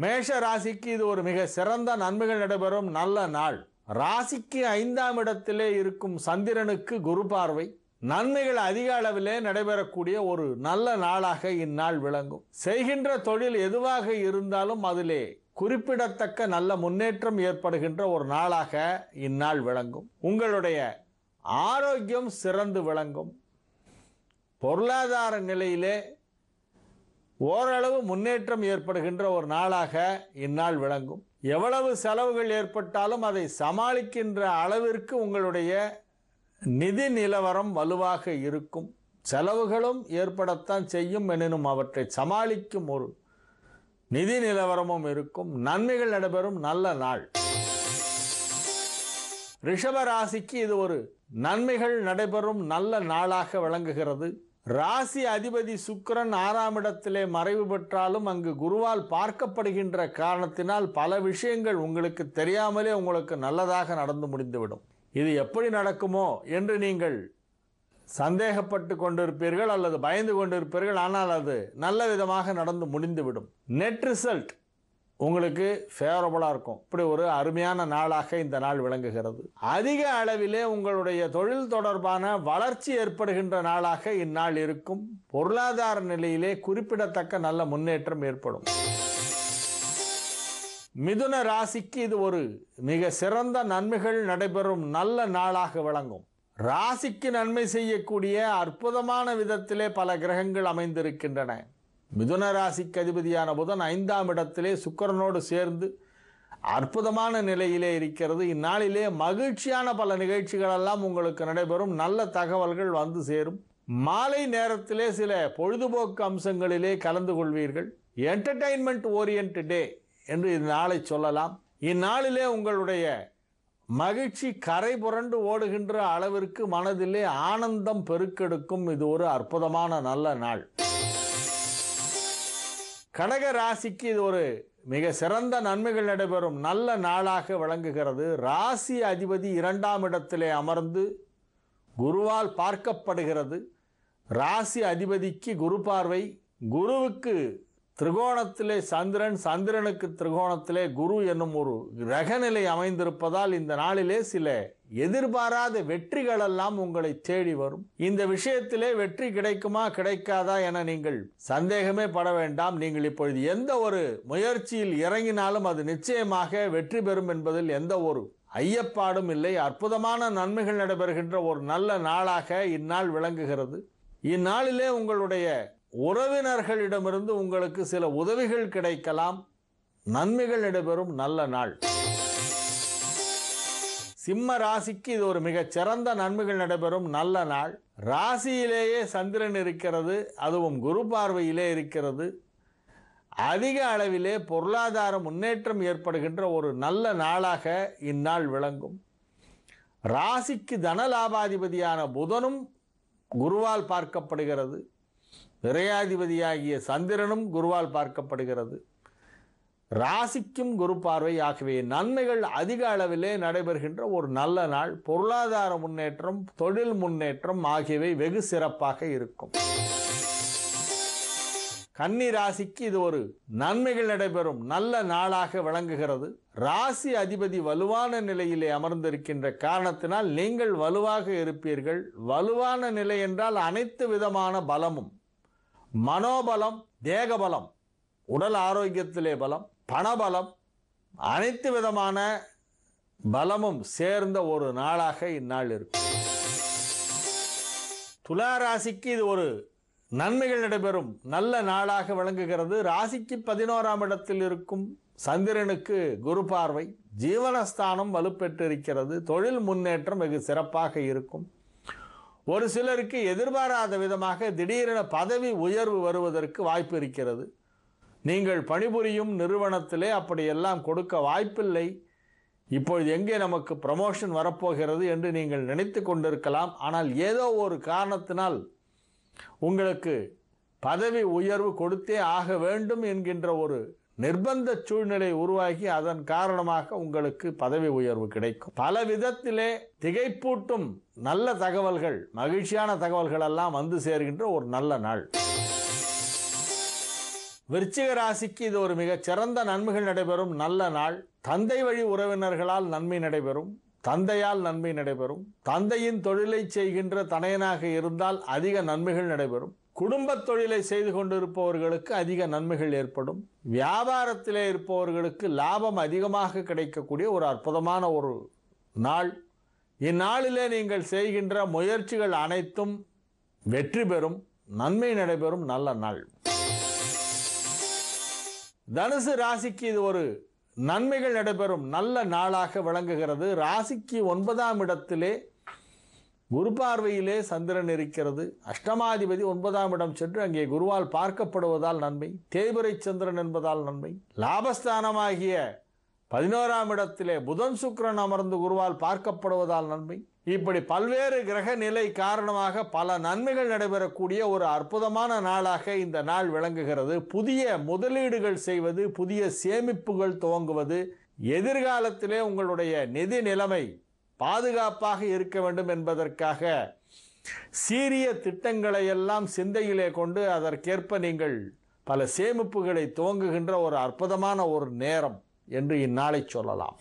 மேஷ ராசிக்கு இது ஒரு மிக சிறந்த நன்மைகள் நடைபெறும் நல்ல நாள். ராசிக்கு 5ஆம் இடத்திலே இருக்கும் சந்திரனுக்கு குரு பார்வை, நன்மைகள் அதிக அளவிலே நடைபெறக்கூடிய ஒரு நல்ல நாளாக இந்நாள் விளங்கும். செய்கின்ற தொழில் எதுவாக இருந்தாலும் அதிலே குறிப்பிடத்தக்க நல்ல முன்னேற்றம் ஏற்படுகின்ற ஒரு நாளாக இந்நாள் விளங்கும். உங்களுடைய ஆரோக்கியம் சிறந்து விளங்கும். பொருளாதார நிலையிலே ஓரளவு முன்னேற்றம் ஏற்படுகின்ற ஒரு நாளாக இந்நாள் விளங்கும். எவ்வளவு செலவுகள் ஏற்பட்டாலும் அதை சமாளிக்கின்ற அளவிற்கு உங்களுடைய நிதி நிலவரம் வலுவாக இருக்கும். செலவுகளும் ஏற்படத்தான் செய்யும், எனினும் அவற்றை சமாளிக்கும் ஒரு நிதி நிலவரமும் இருக்கும். நன்மைகள் நடைபெறும் நல்ல நாள். ரிஷப ராசிக்கு இது ஒரு நன்மைகள் நடைபெறும் நல்ல நாளாக விளங்குகிறது. ராசி அதிபதி சுக்கிரன் 6ஆம் இடத்திலே மறைவு பெற்றாலும் அங்கு குருவால் பார்க்கப்படுகின்ற காரணத்தினால் பல விஷயங்கள் உங்களுக்கு தெரியாமலே உங்களுக்கு நல்லதாக நடந்து முடிந்துவிடும். இது எப்படி நடக்குமோ என்று நீங்கள் சந்தேகப்பட்டு கொண்டிருப்பீர்கள் அல்லது பயந்து கொண்டிருப்பீர்கள். ஆனால் அது நல்ல விதமாக நடந்து முடிந்துவிடும். நெட் ரிசல்ட் உங்களுக்கு ஃபேவரபுளாக இருக்கும். இப்படி ஒரு அருமையான நாளாக இந்த நாள் விளங்குகிறது. அதிக அளவிலே உங்களுடைய தொழில் தொடர்பான வளர்ச்சி ஏற்படுகின்ற நாளாக இந்நாள் இருக்கும். பொருளாதார நிலையிலே குறிப்பிடத்தக்க நல்ல முன்னேற்றம் ஏற்படும். மிதுன ராசிக்கு இது ஒரு மிக சிறந்த நன்மைகள் நடைபெறும் நல்ல நாளாக விளங்கும். ராசிக்கு நன்மை செய்யக்கூடிய அற்புதமான விதத்திலே பல கிரகங்கள் அமைந்திருக்கின்றன. மிதுன ராசிக்கு அதிபதியான புதன் 5ஆம் இடத்திலே சுக்கிரனோடு சேர்ந்து அற்புதமான நிலையிலே இருக்கிறது. இந்நாளிலே மகிழ்ச்சியான பல நிகழ்ச்சிகள் எல்லாம் உங்களுக்கு நடைபெறும். நல்ல தகவல்கள் வந்து சேரும். மாலை நேரத்திலே சில பொழுதுபோக்கு அம்சங்களிலே கலந்து கொள்வீர்கள். என்டர்டைன்மெண்ட் ஓரியன்ட் டே என்று இந்நாளை சொல்லலாம். இந்நாளிலே உங்களுடைய மகிழ்ச்சி கரை புரண்டு ஓடுகின்ற அளவிற்கு மனதிலே ஆனந்தம் பெருக்கெடுக்கும். இது ஒரு அற்புதமான நல்ல நாள். கடக ராசிக்கு இது ஒரு மிக சிறந்த நன்மைகள் நடைபெறும் நல்ல நாளாக விளங்குகிறது. ராசி அதிபதி 2ஆம் இடத்திலே அமர்ந்து குருவால் பார்க்கப்படுகிறது. ராசி அதிபதிக்கு குரு பார்வை, குருவுக்கு திரிகோணத்திலே சந்திரன், சந்திரனுக்கு திரிகோணத்திலே குரு என்னும் ஒரு கிரகநிலை அமைந்திருப்பதால் இந்த நாளிலே சில எதிர்பாராத வெற்றிகள் எல்லாம் உங்களை தேடி வரும். இந்த விஷயத்திலே வெற்றி கிடைக்குமா கிடைக்காதா என நீங்கள் சந்தேகமே பட வேண்டாம். நீங்கள் இப்பொழுது எந்த ஒரு முயற்சியில் இறங்கினாலும் அது நிச்சயமாக வெற்றி பெறும் என்பதில் எந்த ஒரு ஐயப்பாடும் இல்லை. அற்புதமான நன்மைகள் நடைபெறுகின்ற ஒரு நல்ல நாளாக இந்நாள் விளங்குகிறது. இந்நாளிலே உங்களுடைய உறவினர்களிடமிருந்து உங்களுக்கு சில உதவிகள் கிடைக்கலாம். நன்மைகள் நடைபெறும் நல்ல நாள். சிம்ம ராசிக்கு இது ஒரு மிகச் சிறந்த நன்மைகள் நடைபெறும் நல்ல நாள். ராசியிலேயே சந்திரன் இருக்கிறது, அதுவும் குரு பார்வையிலே இருக்கிறது. அதிக அளவிலே பொருளாதார முன்னேற்றம் ஏற்படுகின்ற ஒரு நல்ல நாளாக இந்நாள் விளங்கும். ராசிக்கு தனலாபாதிபதியான புதனும் குருவால் பார்க்கப்படுகிறது. விரையாதிபதியாகிய சந்திரனும் குருவால் பார்க்கப்படுகிறது. ராசிக்கும் குரு பார்வை. ஆகவே நன்மைகள் அதிக அளவிலே நடைபெறுகின்ற ஒரு நல்ல நாள். பொருளாதார முன்னேற்றம், தொழில் முன்னேற்றம் ஆகியவை வெகு சிறப்பாக இருக்கும். கன்னி ராசிக்கு இது ஒரு நன்மைகள் நடைபெறும் நல்ல நாளாக விளங்குகிறது. ராசி அதிபதி வலுவான நிலையிலே அமர்ந்திருக்கின்ற காரணத்தினால் நீங்கள் வலுவாக இருப்பீர்கள். வலுவான நிலை என்றால் அனைத்து விதமான பலமும், மனோபலம், தேகபலம், உடல் ஆரோக்கியத்திலே பலம், பணபலம், அனைத்து விதமான பலமும் சேர்ந்த ஒரு நாளாக இந்நாள் இருக்கும். துலா ராசிக்கு இது ஒரு நன்மைகள் நடைபெறும் நல்ல நாளாக விளங்குகிறது. ராசிக்கு 11ஆம் இடத்தில் இருக்கும் சந்திரனுக்கு குரு பார்வை, ஜீவனஸ்தானம் வலுப்பெற்றிருக்கிறது. தொழில் முன்னேற்றம் வெகு சிறப்பாக இருக்கும். ஒரு சிலருக்கு எதிர்பாராத விதமாக திடீரென பதவி உயர்வு வருவதற்கு வாய்ப்பு இருக்கிறது. நீங்கள் பணிபுரியும் நிறுவனத்திலே அப்படியெல்லாம் கொடுக்க வாய்ப்பில்லை. இப்பொழுது எங்கே நமக்கு ப்ரமோஷன் வரப்போகிறது என்று நீங்கள் நினைத்து கொண்டிருக்கலாம். ஆனால் ஏதோ ஒரு காரணத்தினால் உங்களுக்கு பதவி உயர்வு கொடுத்தே ஆக வேண்டும் என்கின்ற ஒரு நிர்பந்த சூழ்நிலை உருவாகி அதன் காரணமாக உங்களுக்கு பதவி உயர்வு கிடைக்கும். பல விதத்திலே திகைப்பூட்டும் நல்ல தகவல்கள், மகிழ்ச்சியான தகவல்கள் எல்லாம் வந்து சேர்கின்ற ஒரு நல்ல நாள். விருச்சிக ராசிக்கு இது ஒரு மிகச் சிறந்த நன்மைகள் நடைபெறும் நல்ல நாள். தந்தை வழி உறவினர்களால் நன்மை நடைபெறும். தந்தையால் நன்மை நடைபெறும். தந்தையின் தொழிலை செய்கின்ற தனையனாக இருந்தால் அதிக நன்மைகள் நடைபெறும். குடும்ப தொழிலை செய்து கொண்டிருப்பவர்களுக்கு அதிக நன்மைகள் ஏற்படும். வியாபாரத்திலே இருப்பவர்களுக்கு லாபம் அதிகமாக கிடைக்கக்கூடிய ஒரு அற்புதமான ஒரு நாள். இந்நாளிலே நீங்கள் செய்கின்ற முயற்சிகள் அனைத்தும் வெற்றி பெறும். நன்மை நடைபெறும் நல்ல நாள். தனுசு ராசிக்கு இது ஒரு நன்மைகள் நடைபெறும் நல்ல நாளாக விளங்குகிறது. ராசிக்கு 9ஆம் இடத்திலே குரு பார்வையிலே சந்திரன் இருக்கிறது. அஷ்டமாதிபதி 9ஆம் இடம் சென்று அங்கே குருவால் பார்க்கப்படுவதால் நன்மை. தேய்பிறை சந்திரன் என்பதால் நன்மை. லாபஸ்தானமாகிய 11ஆம் இடத்திலே புதன் சுக்கிரன் அமர்ந்து குருவால் பார்க்கப்படுவதால் நன்மை. இப்படி பல்வேறு கிரக நிலை காரணமாக பல நன்மைகள் நடைபெறக்கூடிய ஒரு அற்புதமான நாளாக இந்த நாள் விளங்குகிறது. புதிய முதலீடுகள் செய்வது, புதிய சேமிப்புகள் துவங்குவது, எதிர்காலத்திலே உங்களுடைய நிதி நிலைமை பாதுகாப்பாக இருக்க வேண்டும் என்பதற்காக சீரிய திட்டங்களை எல்லாம் சிந்தையிலே கொண்டு அதற்கேற்ப நீங்கள் பல சேமிப்புகளை துவங்குகின்ற ஒரு அற்புதமான ஒரு நேரம் என்று இந்நாளை சொல்லலாம்.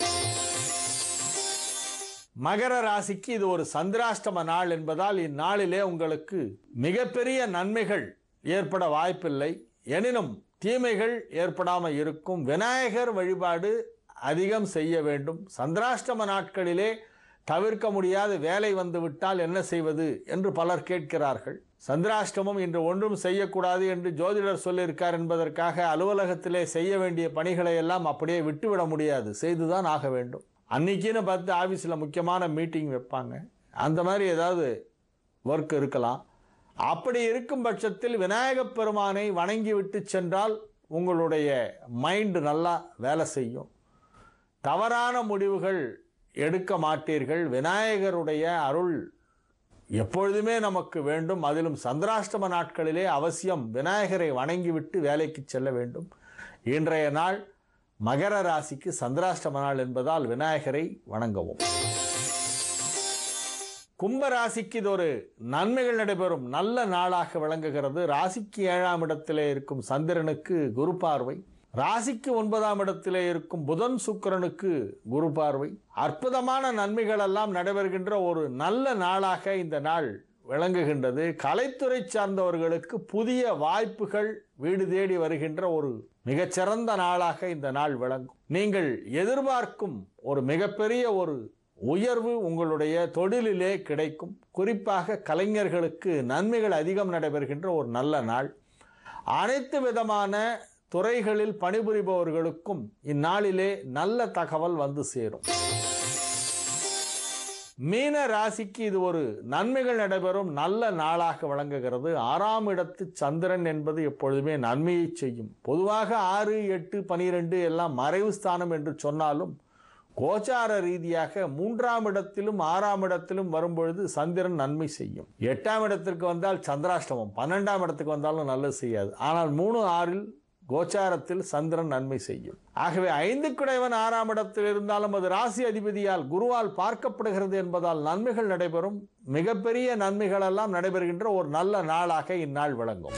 மகர ராசிக்கு இது ஒரு சந்திராஷ்டம நாள் என்பதால் இந்நாளிலே உங்களுக்கு மிகப்பெரிய நன்மைகள் ஏற்பட வாய்ப்பில்லை. எனினும் தீமைகள் ஏற்படாமல் இருக்கும். விநாயகர் வழிபாடு அதிகம் செய்ய வேண்டும். சந்திராஷ்டம நாட்களிலே தவிர்க்க முடியாத வேலை வந்துவிட்டால் என்ன செய்வது என்று பலர் கேட்கிறார்கள். சந்திராஷ்டமம் இன்று ஒன்றும் செய்யக்கூடாது என்று ஜோதிடர் சொல்லியிருக்கார் என்பதற்காக அலுவலகத்திலே செய்ய வேண்டிய பணிகளை எல்லாம் அப்படியே விட்டுவிட முடியாது, செய்துதான் ஆக வேண்டும். அன்னைக்குன்னு பார்த்து ஆஃபீஸில் முக்கியமான மீட்டிங் வைப்பாங்க, அந்த மாதிரி ஏதாவது ஒர்க் இருக்கலாம். அப்படி இருக்கும் பட்சத்தில் விநாயகப் பெருமானை வணங்கி விட்டு சென்றால் உங்களுடைய மைண்டு நல்லா வேலை செய்யும். தவறான முடிவுகள் எடுக்க மாட்டீர்கள். விநாயகருடைய அருள் எப்பொழுதுமே நமக்கு வேண்டும். அதிலும் சந்திராஷ்டம நாட்களிலே அவசியம் விநாயகரை வணங்கிவிட்டு வேலைக்கு செல்ல வேண்டும். இன்றைய நாள் மகர ராசிக்கு சந்திராஷ்டம நாள் என்பதால் விநாயகரை வணங்கவும். கும்ப ராசிக்கு இது ஒரு நன்மைகள் நடைபெறும் நல்ல நாளாக விளங்குகிறது. ராசிக்கு 7ஆம் இடத்திலே இருக்கும் சந்திரனுக்கு குரு பார்வை. ராசிக்கு 9ஆம் இடத்திலே இருக்கும் புதன் சுக்கிரனுக்கு குரு பார்வை. அற்புதமான நன்மைகள் எல்லாம் நடைபெறுகின்ற ஒரு நல்ல நாளாக இந்த நாள் விளங்குகின்றது. கலைத்துறை சார்ந்தவர்களுக்கு புதிய வாய்ப்புகள் வீடு தேடி வருகின்ற ஒரு மிகச்சிறந்த நாளாக இந்த நாள் விளங்கும். நீங்கள் எதிர்பார்க்கும் ஒரு மிகப்பெரிய ஒரு உயர்வு உங்களுடைய தொழிலிலே கிடைக்கும். குறிப்பாக கலைஞர்களுக்கு நன்மைகள் அதிகம் நடைபெறுகின்ற ஒரு நல்ல நாள். அனைத்து விதமான துறைகளில் பணிபுரிபவர்களுக்கும் இந்நாளிலே நல்ல தகவல் வந்து சேரும். மீன ராசிக்கு இது ஒரு நன்மைகள் நடைபெறும் நல்ல நாளாக விளங்குகிறது. 6ஆம் இடத்து சந்திரன் என்பது எப்பொழுதுமே நன்மையை செய்யும். பொதுவாக 6, 8, 12 எல்லாம் மறைவு ஸ்தானம் என்று சொன்னாலும் கோச்சார ரீதியாக 3ஆம் இடத்திலும் 6ஆம் இடத்திலும் வரும்பொழுது சந்திரன் நன்மை செய்யும். 8ஆம் இடத்திற்கு வந்தால் சந்திராஷ்டமம், 12ஆம் இடத்துக்கு வந்தாலும் நல்லது செய்யாது. ஆனால் 3, 6இல் கோச்சாரத்தில் சந்திரன் நன்மை செய்யும். ஆகவே 5 குடைவன் 6ஆம் இடத்தில் இருந்தாலும் அது ராசி அதிபதியால் குருவால் பார்க்கப்படுகிறது என்பதால் நன்மைகள் நடைபெறும். மிகப்பெரிய நன்மைகள் எல்லாம் நடைபெறுகின்ற ஒரு நல்ல நாளாக இந்நாள் விளங்கும்.